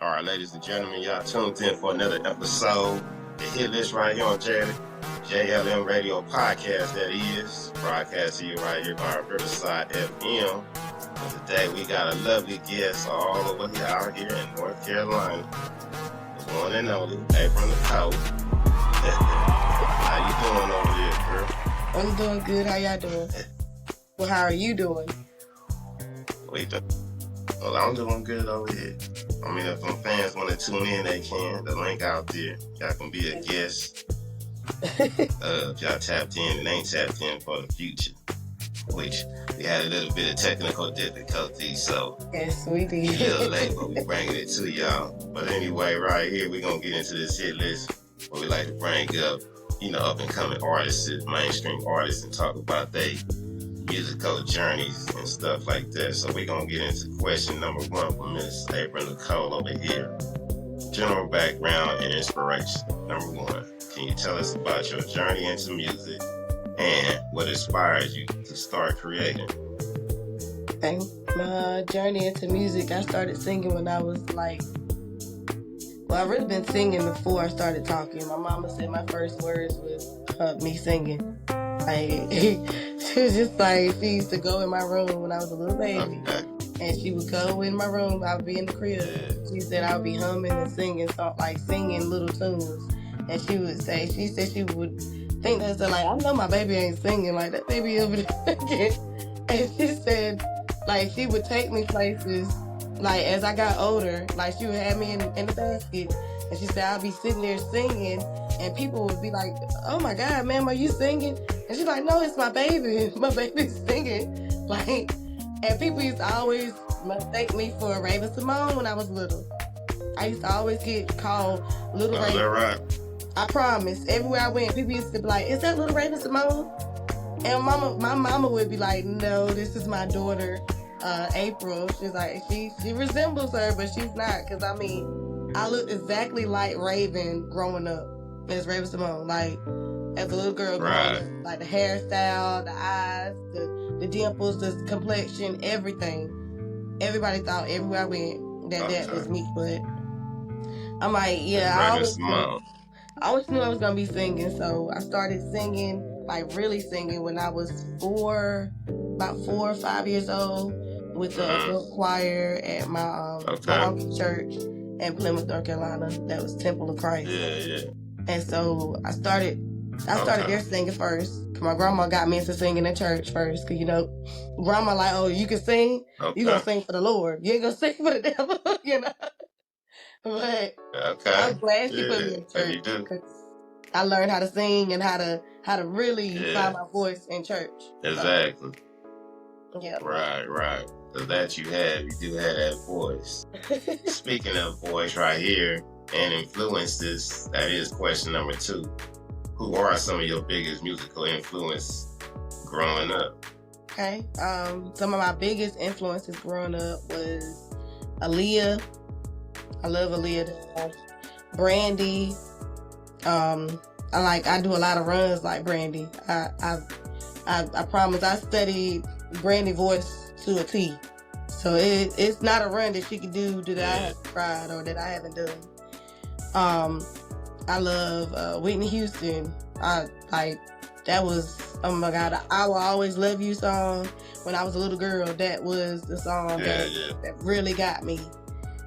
All right, ladies and gentlemen, y'all tuned in for another episode. The hit list right here on JLM Radio Podcast, that is. Broadcast to you right here by Riverside FM. And today we got a lovely guest all over here out here in North Carolina. The one and only April Nichole. How you doing over there, girl? I'm doing good. How y'all doing? Well, how are you doing? Well, I'm doing good over here. I mean, if some fans want to tune in, they can. The link out there. Y'all can be a guest. If y'all tapped in and ain't tapped in for the future. Which we had a little bit of technical difficulties, so yes, we did. A little late, but we bringing it to y'all. But anyway, right here, we're going to get into this hit list where we like to bring up, up and coming artists, mainstream artists, and talk about their musical journeys and stuff like that. So we're going to get into question number one from Miss April Nichole over here. General background and inspiration. Number one, can you tell us about your journey into music and what inspires you to start creating? Okay. My journey into music, I started singing when I was I've really been singing before I started talking. My mama said my first words was me singing. She was just she used to go in my room when I was a little baby. Okay. And she would go in my room, I would be in the crib. She said I would be humming and singing, singing little tunes. And she said she would think that, I know my baby ain't singing, that baby over there. And she said, she would take me places, as I got older, she would have me in the basket. And she said, I'll be sitting there singing, and people would be like, oh my God, ma'am, are you singing? And she's like, no, it's my baby. My baby's singing. And people used to always mistake me for Raven Simone when I was little. I used to always get called Little Raven. Is that right? I promise. Everywhere I went, people used to be like, is that Little Raven Simone? And my mama would be like, no, this is my daughter, April. She's like, she resembles her, but she's not. Because, I looked exactly like Raven growing up as Raven Simone. As a little girl growing up. The hairstyle, the eyes, the dimples, the complexion, everything. Everybody thought everywhere I went that was me. But I'm I always knew I was going to be singing. So I started singing, really singing when I was about 4 or 5 years old with the adult choir at my uncle's church in Plymouth, North Carolina. That was Temple of Christ. Yeah. And so I started there singing first. My grandma got me into singing in church first. Because, grandma you can sing? Okay. You going to sing for the Lord. You ain't going to sing for the devil, But I'm glad she put me in church. Because I learned how to sing and how to really find my voice in church. Exactly. Yeah. Right. So that you do have that voice. Speaking of voice right here and influences, that is question number 2. Who are some of your biggest musical influences growing up? Okay. Some of my biggest influences growing up was Aaliyah. I love Aaliyah. Brandy. I do a lot of runs like Brandy. I promise I studied Brandy voice to a T. So it's not a run that she can do that I haven't tried or that I haven't done. I love Whitney Houston. That was, oh my God, I Will Always Love You song. When I was a little girl, that was the song that really got me.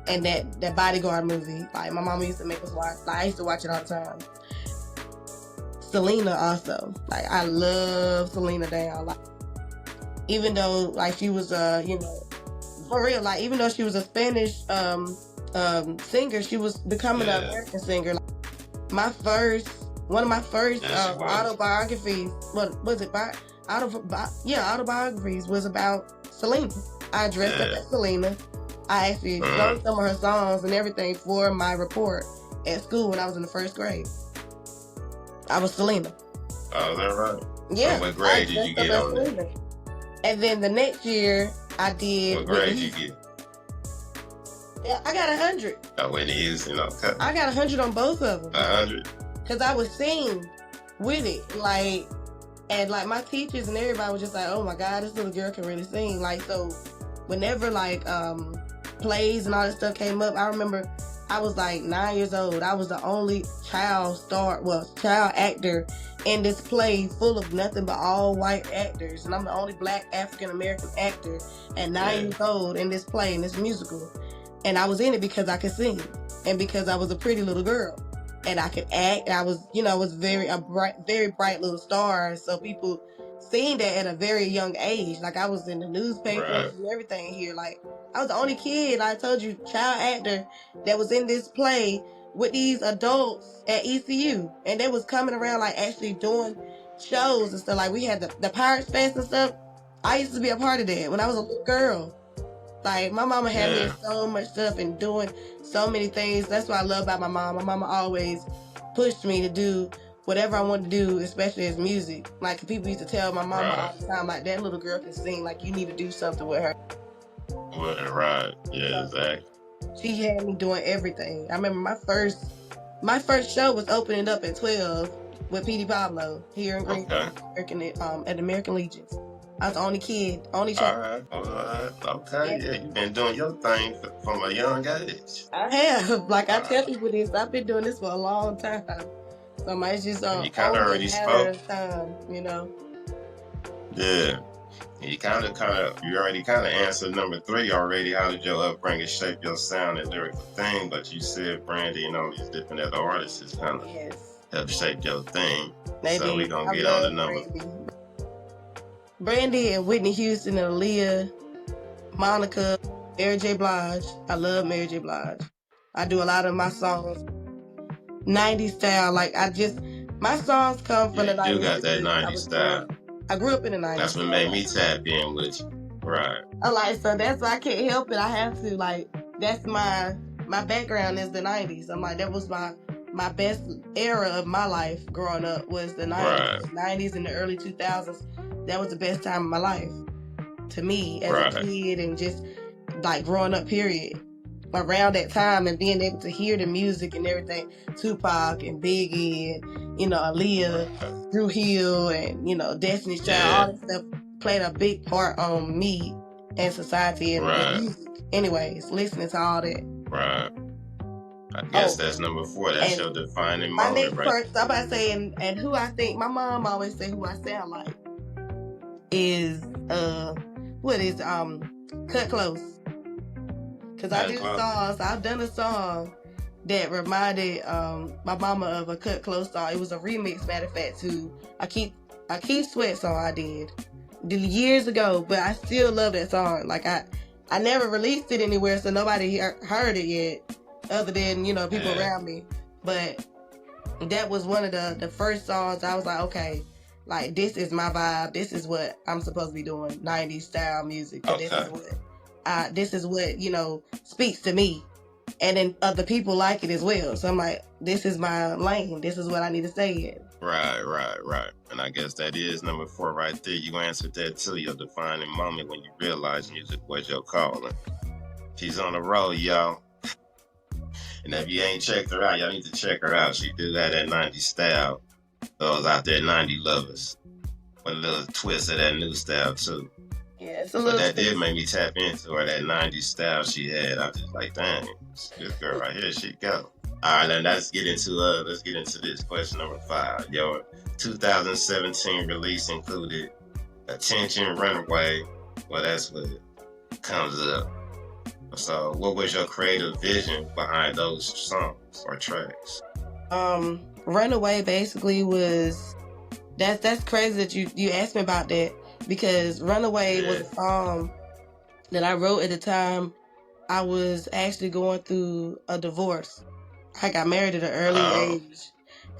And that Bodyguard movie, my mama used to make us watch. I used to watch it all the time. Selena also, I love Selena down. Even though she was for real, even though she was a Spanish singer, she was becoming an American singer. One of my first autobiographies. What was it? Autobiographies was about Selena. I dressed up as Selena. I actually wrote some of her songs and everything for my report at school when I was in the 1st grade. I was Selena. Oh, is that right? Yeah. So what grade did you get on that? And then the next year, I did. What grade did you get? Yeah, I got 100. Oh, Whitney Houston, okay. I got 100 on both of them. 100? Because I would sing with it. And my teachers and everybody was just like, oh my God, this little girl can really sing. So whenever plays and all that stuff came up, I remember I was like 9 years old. I was the only child actor in this play full of nothing but all white actors. And I'm the only black African-American actor at 9 years old in this play, in this musical. And I was in it because I could sing and because I was a pretty little girl and I could act. I was, very bright little star. So people seen that at a very young age. Like I was in the newspapers and everything here. Like I was the only kid, I told you, child actor that was in this play with these adults at ECU. And they was coming around like actually doing shows and stuff. Like we had the Pirates Fest and stuff. I used to be a part of that when I was a little girl. Like my mama had me in so much stuff and doing so many things. That's what I love about my mom. My mama always pushed me to do whatever I wanted to do, especially as music. Like people used to tell my mama all the time, like that little girl can sing, like you need to do something with her. Right. Yeah, exactly. She had me doing everything. I remember my first show was opening up at 12 with P.D. Pablo here in Greenville, at American Legion. I was the only kid, only child. All right. Okay, yeah, you've been doing your thing from a young age. I have. Like I tell people this, I've been doing this for a long time. So it's just you kind of already spoke. Time, Yeah. You already kind of answered number 3 already. How did your upbringing shape your sound and lyrical thing? But you said Brandy and all these different other artists kind of helped shape your thing. So we're going to get on to number. Brandy and Whitney Houston and Aaliyah, Monica, Mary J. Blige. I love Mary J. Blige. I do a lot of my songs 90s style. Like my songs come from the 90s. You got that 90s style. I grew up in the 90s. That's what made me tap in with you. Right. So that's why I can't help it. I have to, that's my background is the 90s. I'm like, that was my best era of my life growing up was the 90s. Right. 90s and the early 2000s. That was the best time of my life to me as a kid and just like growing up, period. Around that time and being able to hear the music and everything, Tupac and Biggie and, Aaliyah, Drew Hill and, Destiny's Child, all that stuff played a big part on me and society and music. Anyways, listening to all that. Right. I guess that's number 4. That's your defining moment, my next person, I'm about to say, and who I think, my mom always say who I sound like is, Cut Close. Because I do songs. I've done a song that reminded my mama of a Cut Close song. It was a remix, matter of fact, to I Keep Sweat song I did years ago, but I still love that song. Like I never released it anywhere, so nobody heard it yet, other than, people around me. But that was one of the first songs I was like, okay, like this is my vibe. This is what I'm supposed to be doing, 90s style music. Okay. This is what speaks to me, and then other people like it as well. So I'm like, this is my lane. This is what I need to say in. Right. And I guess that is number 4 right there. You answered that too. Your defining moment when you realized music was your calling. She's on the road, y'all. And if you ain't checked her out, y'all need to check her out. She do that 90s style. Those out there 90 lovers. With a little twist of that new style too. Yeah, it's a little. But that did make me tap into her, that 90s style she had. I was just like, dang, this girl right here, she go. All right, now let's get into this question number 5. Your 2017 release included Attention, Runaway. Well, that's what comes up. So, what was your creative vision behind those songs or tracks? Runaway basically was. That's crazy that you asked me about that, because Runaway was a song that I wrote at the time I was actually going through a divorce. I got married at an early age,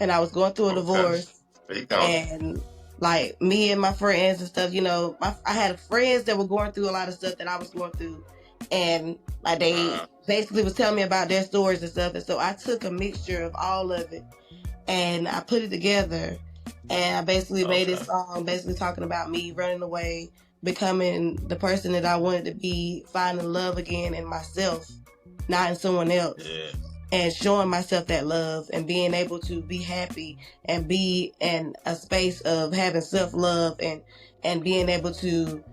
and I was going through a divorce. And like me and my friends and stuff, I had friends that were going through a lot of stuff that I was going through, and like they basically was telling me about their stories and stuff. And so I took a mixture of all of it, and I put it together. And I basically made this song basically talking about me running away, becoming the person that I wanted to be, finding love again in myself, not in someone else. Yeah. And showing myself that love and being able to be happy and be in a space of having self-love and being able to,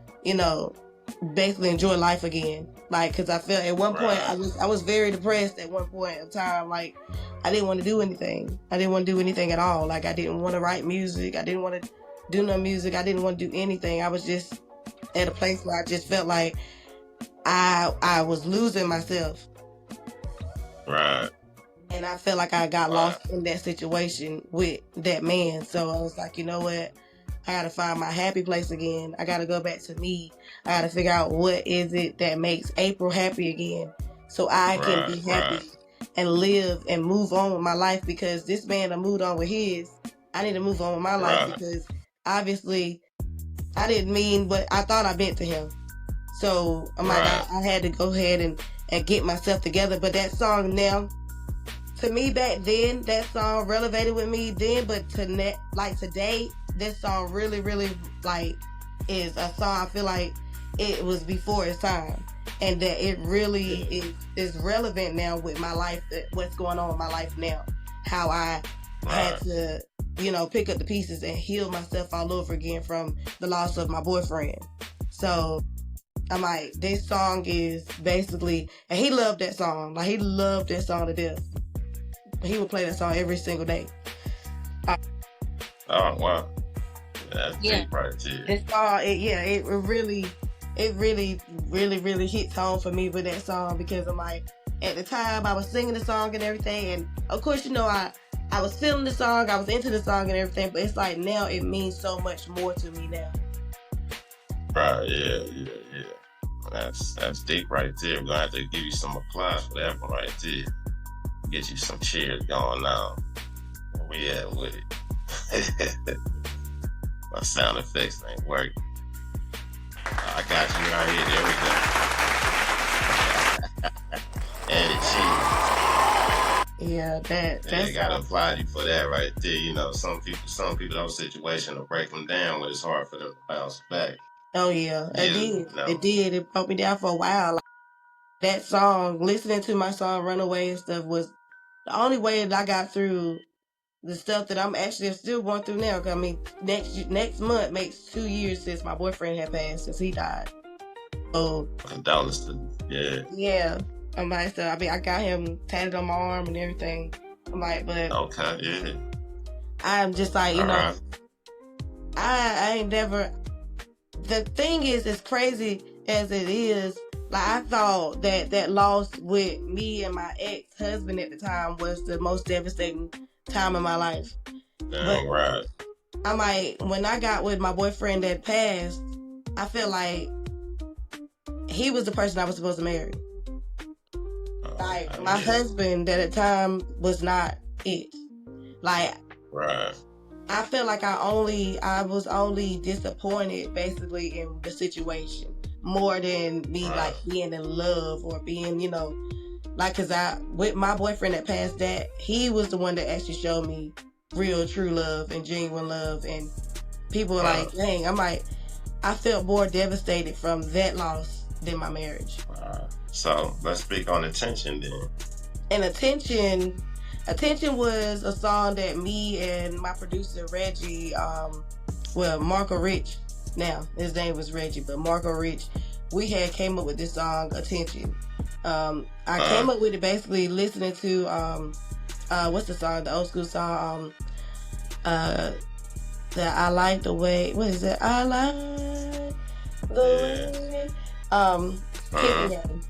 basically enjoy life again. Like, because I felt at one point I was very depressed at one point of time. Like, I didn't want to do anything. I didn't want to do anything at all. Like, I didn't want to write music. I didn't want to do no music. I didn't want to do anything. I was just at a place where I just felt like I was losing myself. Right. And I felt like I got lost in that situation with that man. So I was like, you know what? I got to find my happy place again. I got to go back to me. I got to figure out what is it that makes April happy again, so I can be happy and live and move on with my life, because this man done moved on with his. I need to move on with my life, because obviously I didn't mean what I thought I meant to him. So I'm like, I had to go ahead and get myself together. But that song now, to me back then, that song relevated with me then, but like today, this song really, really like is a song I feel like it was before its time, and that it really is relevant now with my life, what's going on in my life now, how I had to, pick up the pieces and heal myself all over again from the loss of my boyfriend. So I'm like, this song is basically, and he loved that song. Like, he loved that song to death. He would play that song every single day. Oh, wow. That's deep right there. This song, it really, really hits home for me with that song, because I'm like, at the time I was singing the song and everything, and of course, I was feeling the song, I was into the song and everything, but it's like now it means so much more to me now. Right, yeah. That's deep right there. We're gonna have to give you some applause for that one right there. Get you some cheers going on. Where we at with it? My sound effects ain't working. I got you right here. There we go. And it cheese. Yeah, that's. You gotta applaud you for that right there. Some people, those situations will break them down when it's hard for them to bounce back. Oh yeah, it did. It did. It broke me down for a while. Like, that song, listening to my song "Runaway" and stuff, was the only way that I got through the stuff that I'm actually still going through now. 'Cause, I mean, next month makes 2 years since my boyfriend had passed, since he died. So condolences. Yeah. I'm like, so I got him tatted on my arm and everything. I'm like, but okay, yeah. I'm just like, I ain't never. The thing is, as crazy as it is, like, I thought that loss with me and my ex-husband at the time was the most devastating time in my life. Damn, right. I'm like, when I got with my boyfriend that passed, I felt like he was the person I was supposed to marry. Like, my husband at the time was not it. Like, I felt like I was only disappointed basically in the situation more than me like being in love or being, like, cause with my boyfriend that passed, that he was the one that actually showed me real true love and genuine love, and people were like, dang, I'm like, I felt more devastated from that loss than my marriage. So let's speak on Attention then. And Attention was a song that me and my producer Reggie, Marco Rich, now his name was Reggie, but Marco Rich, we had came up with this song Attention. I came up with it basically listening to what's the song, the old school song, that I like the way, what is it? I like the way.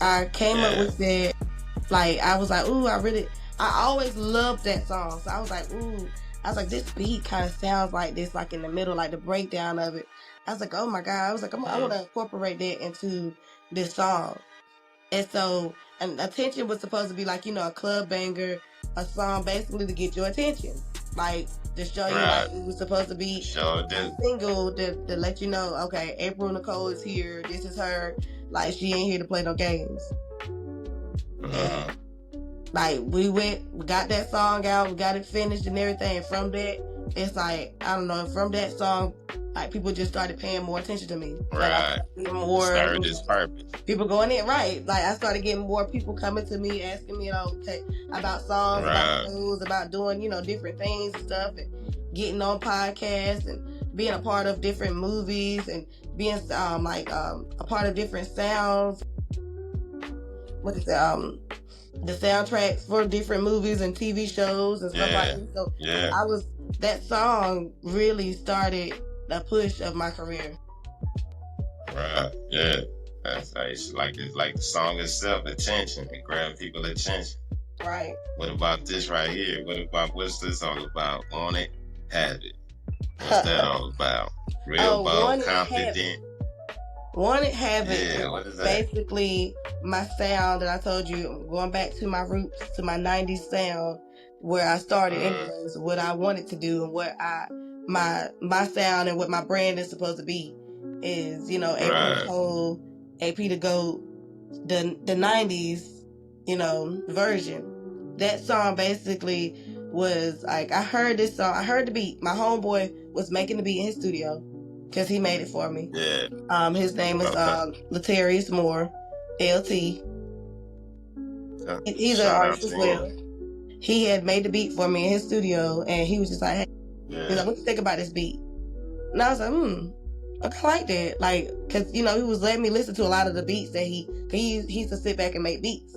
I came up with that. Like, I was like, ooh, I always loved that song. So I was like, this beat kind of sounds like this, like in the middle, like the breakdown of it. I was like, oh my God. I was like, I want to incorporate that into this song. And so, and Attention was supposed to be like, a club banger, a song basically to get your attention. Like, to show you, like, it was supposed to be a single to let you know, okay, April Nichole is here. This is her. Like, she ain't here to play no games. And, like, we got that song out, we got it finished and everything. And from that, it's like, I don't know, from that song, like, people just started paying more attention to me. Right. Like, more started this purpose. People going in, right. Like, I started getting more people coming to me, asking me, about songs, about shows, about doing, different things and stuff, and getting on podcasts and being a part of different movies and being a part of different sounds. What is it? The soundtracks for different movies and TV shows and stuff like that. So that song really started the push of my career. Right. Yeah. That's like the song itself, attention. It grabbed people's attention. Right. What about this right here? What's this all about? Want it, have it. What's that all about? Real bold, confident. Want it, have it. Yeah, what is that? Basically, my sound that I told you, going back to my roots, to my 90s sound, where I started anyways, what I wanted to do and what my sound and what my brand is supposed to be is, April Nichole, AP the GOAT, the 90s, version. That song basically was like, I heard this song, I heard the beat. My homeboy was making the beat in his studio because he made it for me. Yeah. His name is Latarius Moore, LT. He's an artist as well. He had made the beat for me in his studio, and he was just like, hey, he's like, what you think about this beat? And I was like, I like that. Like, cause he was letting me listen to a lot of the beats that he used to sit back and make beats.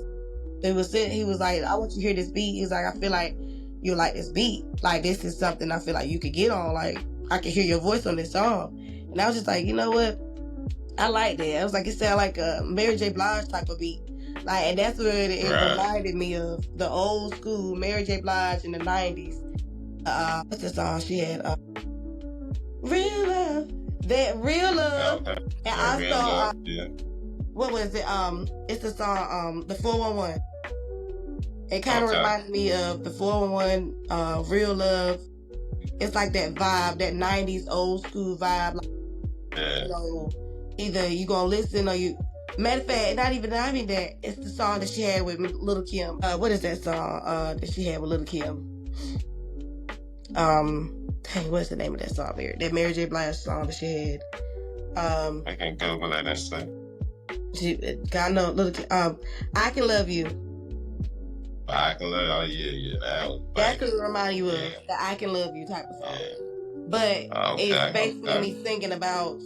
He was like, I want you to hear this beat. He's like, I feel like you like this beat. Like, this is something I feel like you could get on. Like, I could hear your voice on this song. And I was just like, you know what? I like that. I was like, it sounded like a Mary J. Blige type of beat. Like, and that's what it reminded me of, the old school Mary J. Blige in the 90s. What's the song she had? Real Love. That Real Love. Okay. And I saw, what was it? It's the song, the 411. It kind of reminded me of the 411, Real Love. It's like that vibe, that 90s old school vibe. Like, either you gonna listen or you... Matter of fact, not even that. It's the song that she had with Little Kim. What is that song that she had with Little Kim? Dang, what's the name of that song? That Mary J. Blige song that she had. I can Google that and say. I know Little Kim. I Can Love You. I Can Love. Oh yeah. That could remind you of the I Can Love You type of song. Yeah. But it's basically me thinking about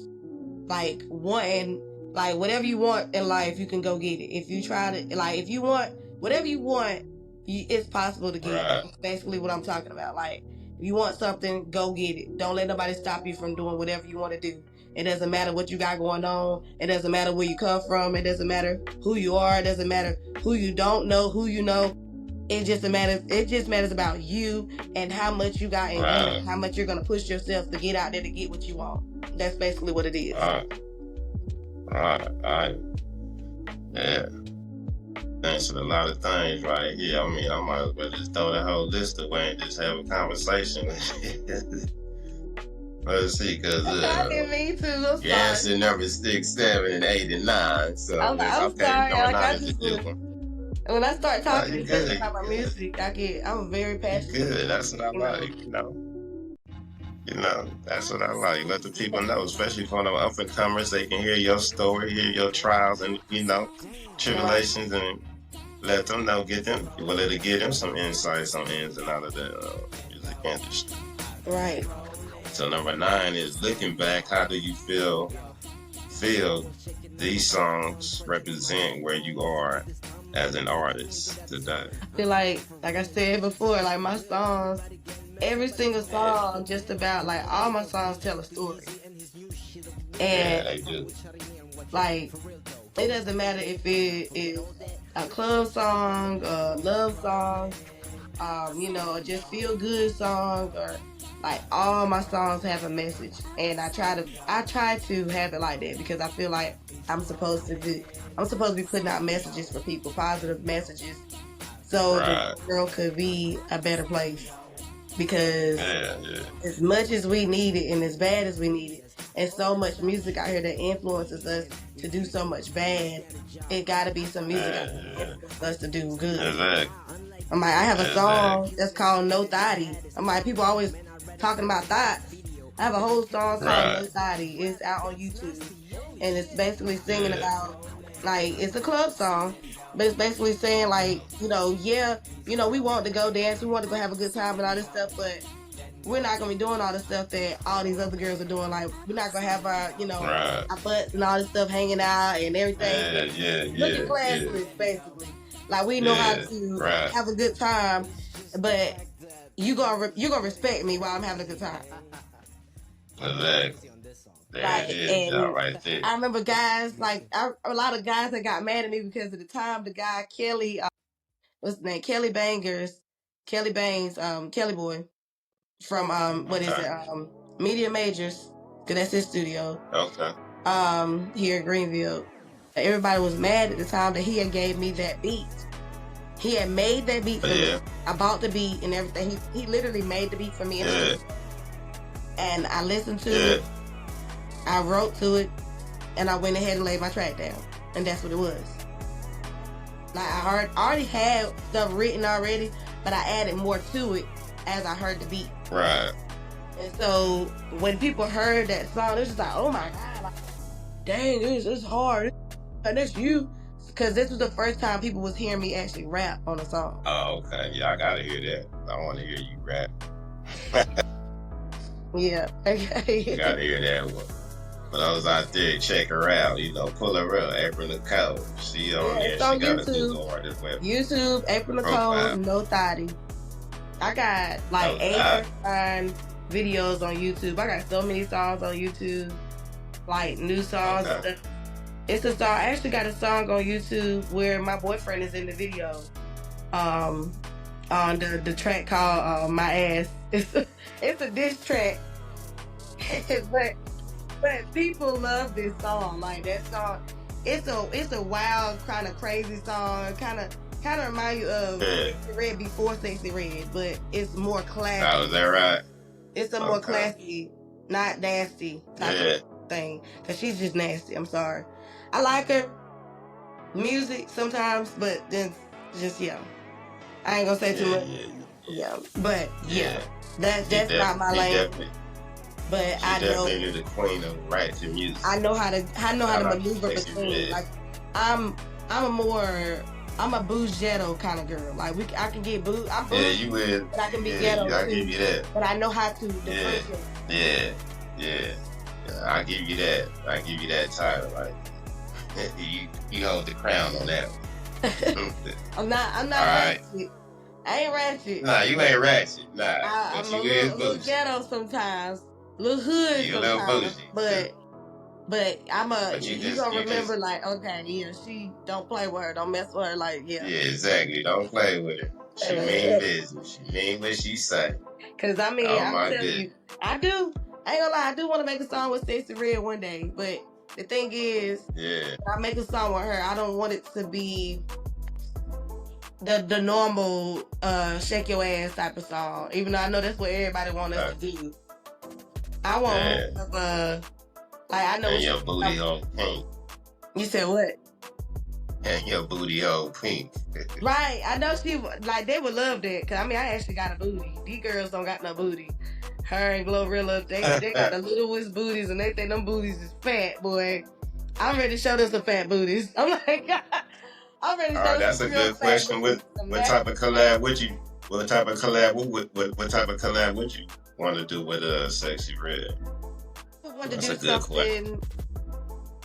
like wanting. Like, whatever you want in life, you can go get it. If you try to, like, if you want, whatever you want, it's possible to get it. That's basically what I'm talking about. Like, if you want something, go get it. Don't let nobody stop you from doing whatever you want to do. It doesn't matter what you got going on. It doesn't matter where you come from. It doesn't matter who you are. It doesn't matter who you don't know, who you know. It just matters about you and how much you got in you, how much you're going to push yourself to get out there to get what you want. That's basically what it is. Yeah. Answered a lot of things right here. I mean, I might as well just throw the whole list away and just have a conversation. Let's see, because me too. you answered number 6, 7, and 8, and 9. So I'm sorry. When I start talking about my music, I'm very passionate. Good. That's what I like. That's what I like. Let the people know, especially for the up and comers, they can hear your story, hear your trials and tribulations, and let them know, it'll give them some insights on ins and out of the music industry. Right. So number 9 is looking back. How do you feel these songs represent where you are as an artist today? I feel like I said before, like my songs. Every single song, just about, like, all my songs tell a story. And, they do. Like, it doesn't matter if it is a club song, a love song, just feel good song, or, like, all my songs have a message. And I try to have it like that because I feel like I'm supposed to be putting out messages for people, positive messages, so the world could be a better place. Because as much as we need it and as bad as we need it, and so much music out here that influences us to do so much bad, it gotta be some music out there that influences us to do good. Exactly. I'm like, I have a song that's called No Thotty. I'm like, people always talking about thoughts. I have a whole song called No Thotty. It's out on YouTube. And it's basically singing about, like, it's a club song. But it's basically saying, like, we want to go dance, we want to go have a good time and all this stuff, but we're not gonna be doing all the stuff that all these other girls are doing. Like, we're not gonna have our, our butts and all this stuff hanging out and everything. Looking classless, basically. Like, we know how to have a good time, but you gonna respect me while I'm having a good time. Exactly. I remember guys, like, a lot of guys that got mad at me because of the time the guy Kelly, what's his name? Kelly Bangs, Kelly Boy from Media Majors, because that's his studio. Okay. Here in Greenville. Everybody was mad at the time that he had gave me that beat. He had made that beat for me. I bought the beat and everything. He literally made the beat for me. And I listened to it. I wrote to it. And I went ahead and laid my track down. And that's what it was. Like, I already had stuff written already, but I added more to it as I heard the beat. Right. And so when people heard that song, it was just like, oh my God, like, dang, it's hard. And that's you. Because this was the first time people was hearing me actually rap on a song. Oh, okay. Yeah, I gotta hear that. I want to hear you rap. Yeah. Okay. You gotta hear that one. But I was out there, check her out, pull her up, April Nichole. She on there, she got YouTube. a good artist web. YouTube, April Nichole, No Thotty. I got like 8 or 9 videos on YouTube. I got so many songs on YouTube, like new songs. Okay. It's a song. I actually got a song on YouTube where my boyfriend is in the video. On the track called "My Ass." It's a diss track, but people love this song. Like, that song, it's a wild, kind of crazy song. Kind of remind you of Sexy Red before Sexy Red, but it's more classy. Oh, is that right? It's a more classy, not nasty type of thing. Cause she's just nasty. I'm sorry. I like her music sometimes, but then just I ain't gonna say too much. But that's not my lane. But I know definitely the queen of right to music. I know how to maneuver between. Like, I'm a booze ghetto kind of girl. Like, I can get booze. I'm booze, you will. but I can be ghetto I too. give you that. But I know how to differentiate. Yeah. I give you that. I give you that title. Like, you hold the crown on that one. I'm not ratchet. I ain't ratchet. Nah, you ain't ratchet. Nah, I'm a little ghetto sometimes. Little hood sometimes. But I'm you gonna remember, like, okay, she don't play with her, don't mess with her, like, Yeah, exactly. Don't play with her. She mean business. She mean what she say. Cause I'm telling you, I do. I ain't gonna lie, I do want to make a song with Sexy Red one day, but the thing is, when I make a song with her, I don't want it to be the normal shake your ass type of song. Even though I know that's what everybody wants us to do. I want more of a, like, I know. And your booty hole pink. You said what? And your booty hole pink. Right. I know they would love that. Cause I actually got a booty. These girls don't got no booty. Her and Glorilla, they got the littlest booties, and they think them booties is fat, boy. I'm ready to show them some fat booties. I'm like, I'm ready to show them that's some a good question. What type of collab would you? What type of collab would you want to do with Sexy Red? I want to do something.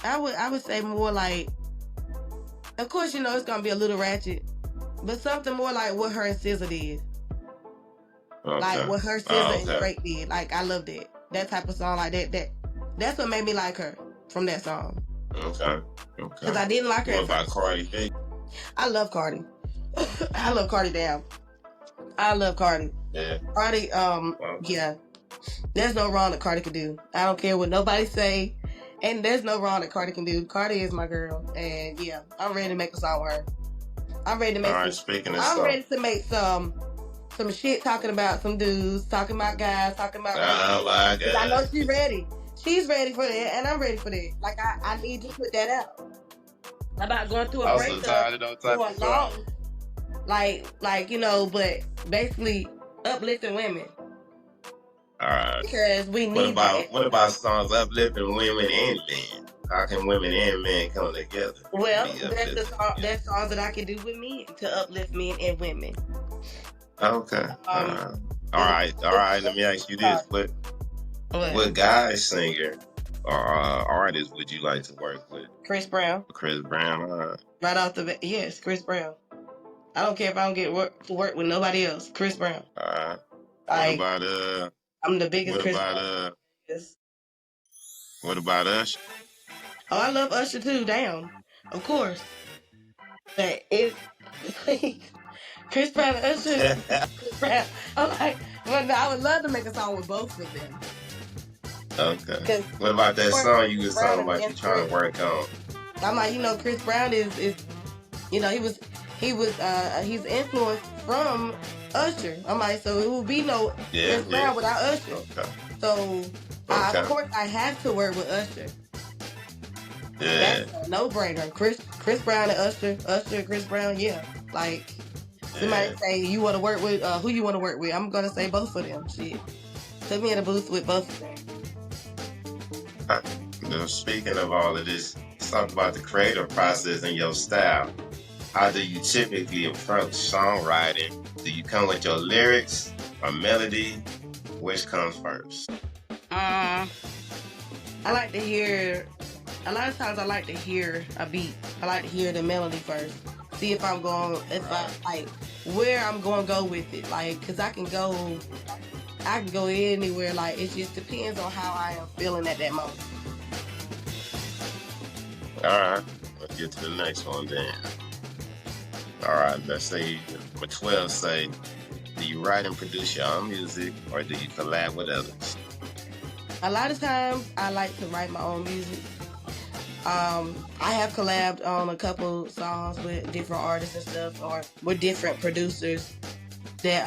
I would say more like, of course, it's gonna be a little ratchet, but something more like what her and SZA did. Okay. Like what her SZA and Drake did. Like, I loved it. That type of song like that. That's what made me like her from that song. Okay. Because I didn't like her. What about Cardi B? I love Cardi. I love Cardi down. I love Cardi. Yeah. Cardi, yeah. There's no wrong that Cardi can do. I don't care what nobody say. And there's no wrong that Cardi can do. Cardi is my girl. And I'm ready to make a song with her. I'm ready to make ready to make some shit talking about some dudes, talking about guys, talking about my God. I know she's ready. She's ready for that, and I'm ready for that. Like, I need to put that out. I'm about going through a breakup for a long, like but basically uplifting women. All right. Because we need that. What about songs uplifting women and men? How can women and men come together? Well, that's songs that I can do with men to uplift men and women. Okay. All right. Let me ask you this: what guy singer or artist would you like to work with? Chris Brown. Chris Brown. Right off the bat, yes, Chris Brown. I don't care if I don't get to work with nobody else. Chris Brown. What about I'm the biggest what Chris about Brown. what about Usher? Oh, I love Usher too. Damn, of course. But it, Chris Brown and Usher. Chris Brown. I'm like, well, no, I would love to make a song with both of them. Okay. What about that song you was talking about you trying to work on? I'm like, Chris Brown is he's influenced from Usher. I'm like, so it will be no Chris Brown without Usher. Okay. So of course I have to work with Usher. Yeah. That's a no-brainer. Chris Brown and Usher, Chris Brown, yeah. Like somebody say you want to work with who you want to work with, I'm gonna say both of them. Shit. Put me in a booth with both of them. Speaking of all of this, let's talk about the creative process and your style. How do you typically approach songwriting? Do you come with your lyrics or melody? Which comes first? I like to hear. A lot of times, I like to hear a beat. I like to hear the melody first. See if I'm going, I like where I'm going to go with it. Like, cause I can go anywhere. Like, it just depends on how I am feeling at that moment. All right, let's get to the next one then. All right, let's say number 12 say, do you write and produce your own music or do you collab with others? A lot of times I like to write my own music. I have collabed on a couple songs with different artists and stuff, or with different producers that,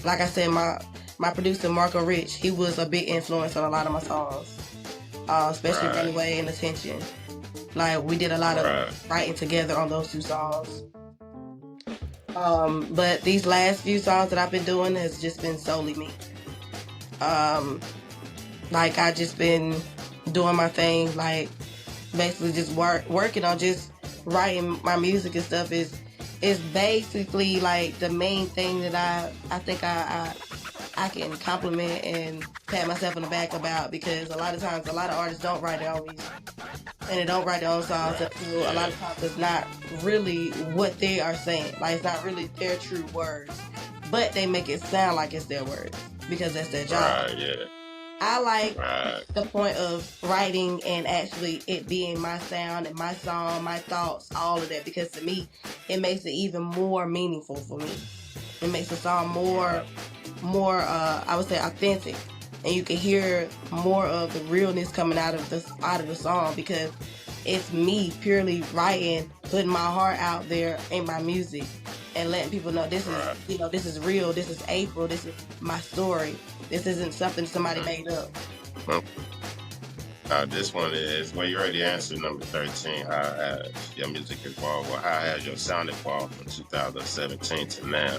like I said, my producer Marco Rich, he was a big influence on a lot of my songs, especially Runaway and Attention. Like, we did a lot of writing together on those two songs. But these last few songs that I've been doing has just been solely me. Like, I just been doing my thing, like, basically just working on just writing my music and stuff is basically like the main thing that I think I can compliment and pat myself on the back about, because a lot of times a lot of artists don't write their own music and they don't write their own songs. So a lot of times it's not really what they are saying, like it's not really their true words, but they make it sound like it's their words because that's their job. I like the point of writing and actually it being my sound and my song, my thoughts, all of that, because to me, it makes it even more meaningful for me. It makes the song more, I would say, authentic, and you can hear more of the realness coming out of the song, because it's me purely writing, putting my heart out there in my music, and letting people know this is, this is real. This is April. This is my story. This isn't something somebody made up. This one is, well, you already answered number 13. How has your music evolved? Well, how has your sound evolved from 2017 to now?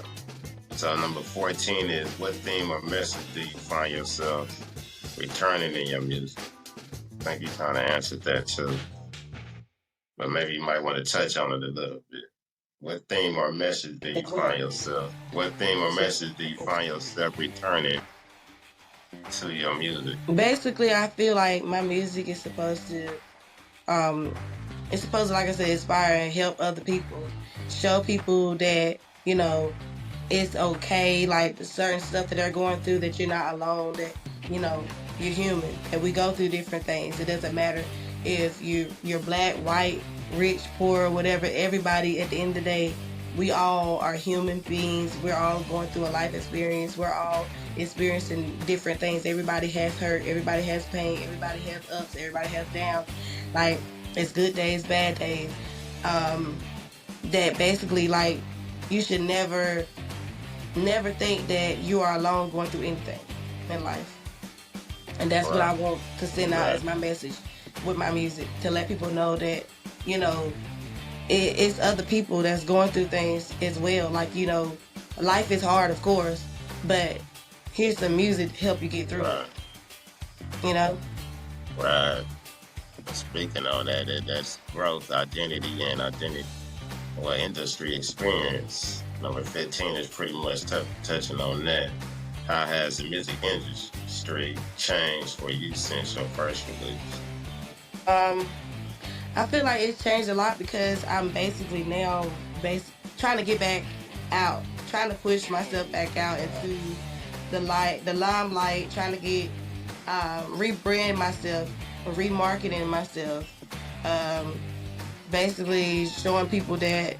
So number 14 is, what theme or message do you find yourself returning in your music? I think you kind of answered that too, but maybe you might want to touch on it a little bit. What theme or message do you find yourself? What theme or message do you find yourself returning to your music? Basically, I feel like my music is supposed to, like I said, inspire and help other people, show people that it's okay, like the certain stuff that they're going through, that you're not alone, that you're human, and we go through different things. It doesn't matter if you're black, white, rich, poor, whatever. Everybody, at the end of the day, we all are human beings. We're all going through a life experience. We're all experiencing different things. Everybody has hurt. Everybody has pain. Everybody has ups. Everybody has downs. Like, it's good days, bad days. That basically, like, you should never think that you are alone going through anything in life. And that's what I want to send out as my message with my music, to let people know that, it's other people that's going through things as well. Like, life is hard, of course, but here's some music to help you get through it. Right. Speaking on that's growth, identity, and industry experience. Number 15 is pretty much touching on that. How has the music industry changed for you since your first release? I feel like it's changed a lot because I'm basically now trying to get back out, trying to push myself back out into the limelight, trying to get rebrand myself, remarketing myself, basically showing people that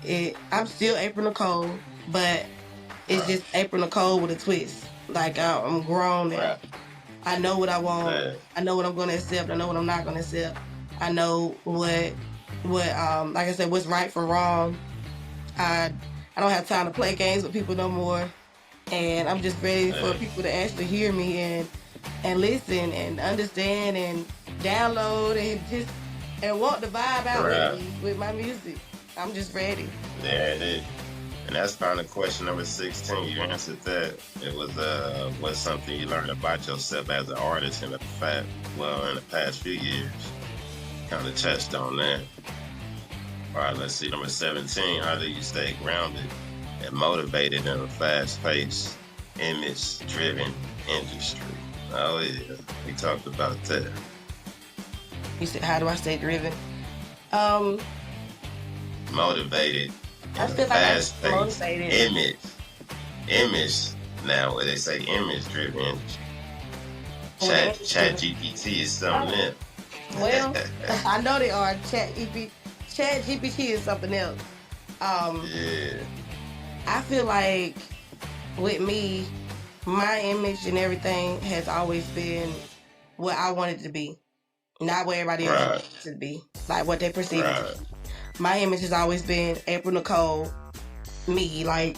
I'm still April Nichole, but it's just April Nichole with a twist. Like I'm grown now. I know what I want. I know what I'm going to accept. I know what I'm not going to accept. I know what like I said, what's right from wrong. I don't have time to play games with people no more, and I'm just ready for people to actually hear me and listen and understand and download and want to vibe out with me with my music. I'm just ready. There it is. And that's kind of question number 16. You answered that. It was what's something you learned about yourself as an artist in the past few years. Kind of touched on that. All right, let's see. Number 17. How do you stay grounded and motivated in a fast-paced, image-driven industry? Oh yeah, we talked about that. You said, how do I stay driven? Motivated. I feel like I'm motivated. Image. Now, where they say image-driven industry. Chat GPT is something else. Well, I know they are. Chat GPT is something else. Yeah. I feel like with me, my image and everything has always been what I wanted to be, not what everybody else wanted it to be, like what they perceive it. My image has always been April Nichole, me, like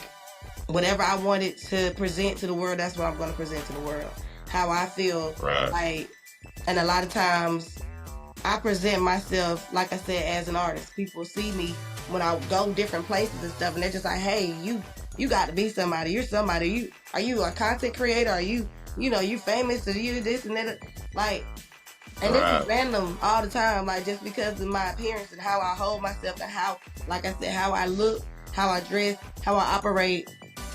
whatever I wanted to present to the world, that's what I'm going to present to the world. How I feel, like, and a lot of times I present myself, like I said, as an artist. People see me when I go different places and stuff, and they're just like, hey, you got to be somebody. You're somebody. Are you a content creator? Are you famous? Are you this and that? Like, and this is random all the time, like just because of my appearance and how I hold myself and how, like I said, how I look, how I dress, how I operate.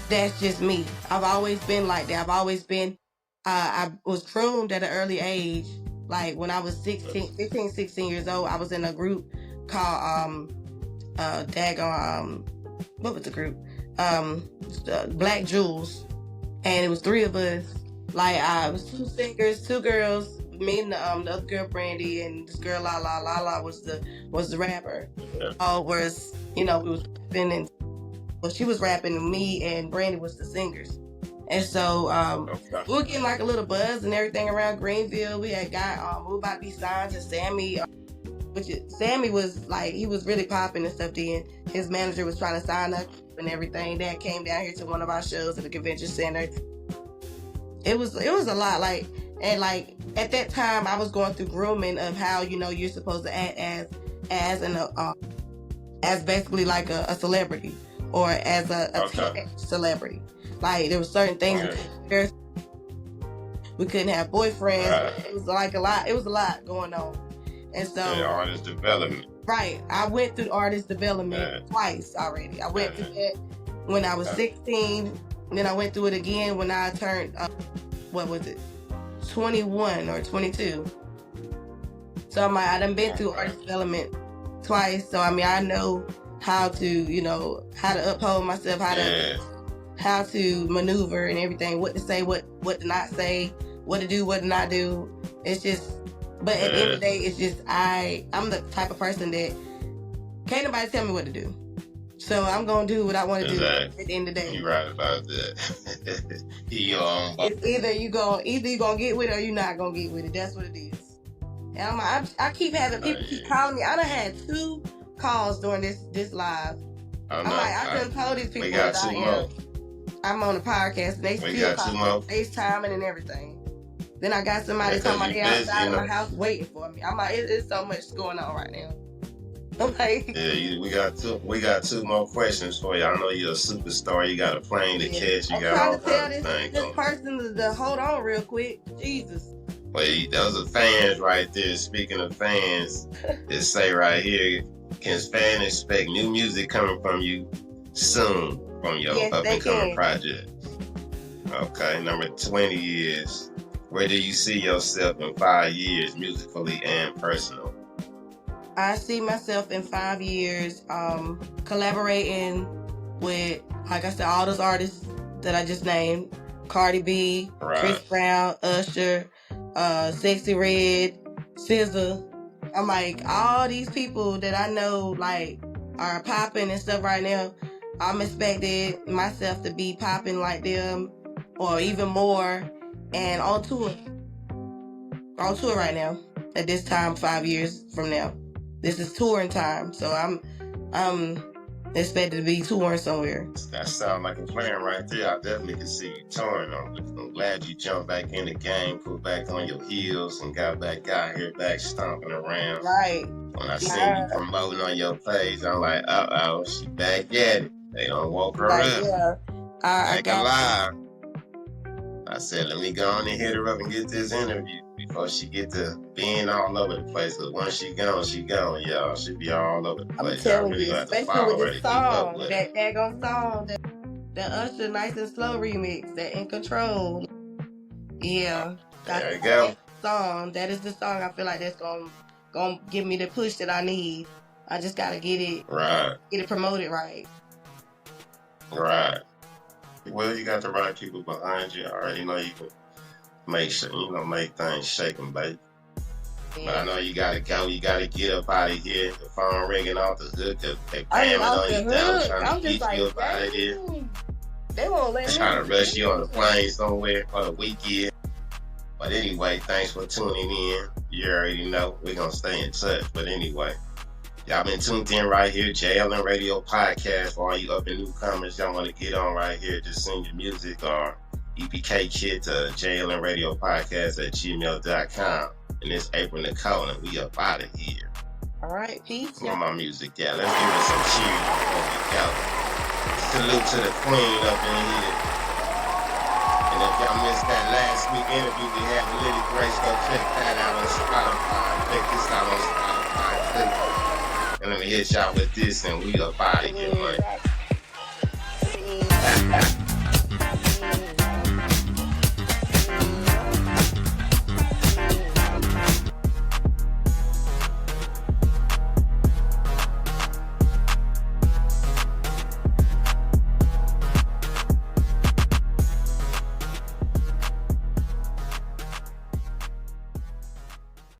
That's just me. I've always been like that. I've always been, I was groomed at an early age. Like when I was 16 years old, I was in a group called, what was the group? Black Jewels. And it was 3 of us. Like, it was 2 singers, 2 girls, me and the other girl, Brandy, and this girl, La was the rapper. Whereas, we was rapping, and well, she was rapping, and me and Brandy was the singers. And so we were getting like a little buzz and everything around Greenville. We had got we were about to be signed to Sammy, Sammy was like, he was really popping and stuff then. His manager was trying to sign up and everything. Dad came down here to one of our shows at the convention center. It was a lot, like, and like at that time I was going through grooming of how you're supposed to act as basically like a celebrity or as a celebrity. Like there were certain things we couldn't have boyfriends. It was like a lot. It was a lot going on, and so artist development. Right, I went through artist development twice already. I went through that when I was 16. And then I went through it again when I turned, 21 or 22. So I done been through artist development twice. So I know how to, how to uphold myself, how to maneuver and everything, what to say, what to not say, what to do, what to not do. It's just, but at the end of the day, it's just I'm the type of person that can't nobody tell me what to do. So I'm gonna do what I want to do at the end of the day. You're right about that. It's either you gonna get with it or you're not gonna get with it. That's what it is. And I keep having people keep calling me. I done had 2 calls during this live. I done told these people that I'm on a podcast and they still call me, FaceTiming and everything. Then I got somebody talking about they outside of my house waiting for me. I'm like, it's so much going on right now. I'm like, we got 2 more questions for you. I know you're a superstar. You got a plane to catch. You got all kinds of things. This person to hold on real quick. Jesus. Well, those are fans right there. Speaking of fans, they say right here, can fans expect new music coming from you soon from your up and coming project? Okay, number 20 is, where do you see yourself in 5 years, musically and personal? I see myself in 5 years collaborating with, like I said, all those artists that I just named. Cardi B, Right. Chris Brown, Usher, Sexy Red, SZA. I'm like, all these people that I know like are popping and stuff right now. I'm expecting myself to be popping like them or even more, and on tour right now at this time 5 years from now. This is touring time, so I'm expected to be touring somewhere. That sounds like a plan right there. I definitely can see you touring on it. I'm glad you jumped back in the game, put back on your heels, and got back out here, back stomping around. Right. When I seen you promoting on your page, I'm like, uh-oh, she back at it. They don't woke her Like, up. yeah. I Like got alive. I said, let me go on and hit her up and get this interview before she get to being all over the place. Because once she gone, y'all. She be all over the I'm place. Y'all telling really you, got to especially follow with her to this keep up song, with that daggone song, that Usher Nice and Slow remix, that In Control. Yeah. There you go. That is the song I feel like that's gonna give me the push that I need. I just gotta get it promoted right. Right. Well, you got the right people behind you. I already know you can make things shake and bake. Yeah. But I know you gotta go. You gotta get up out of here. The phone ringing off the hook. They pamming on you down, trying to get you up out of here. They won't let me. Trying to rush you on the plane somewhere for the weekend. But anyway, thanks for tuning in. You already know we're gonna stay in touch. But anyway, y'all been tuned in right here, JLN Radio Podcast. For all you up and newcomers, y'all want to get on right here, just send your music or EPK Kid to JLN Radio Podcast at gmail.com. And it's April Nichole, and we up out of here. All right, peace. Where my music at? Let's give it some cheers before we go. Salute to the queen up in here. And if y'all missed that last week interview we had with Lily Grace, go check that out on Spotify. Check this out on Spotify, too. And let me hit y'all with this, and we up out of here, man.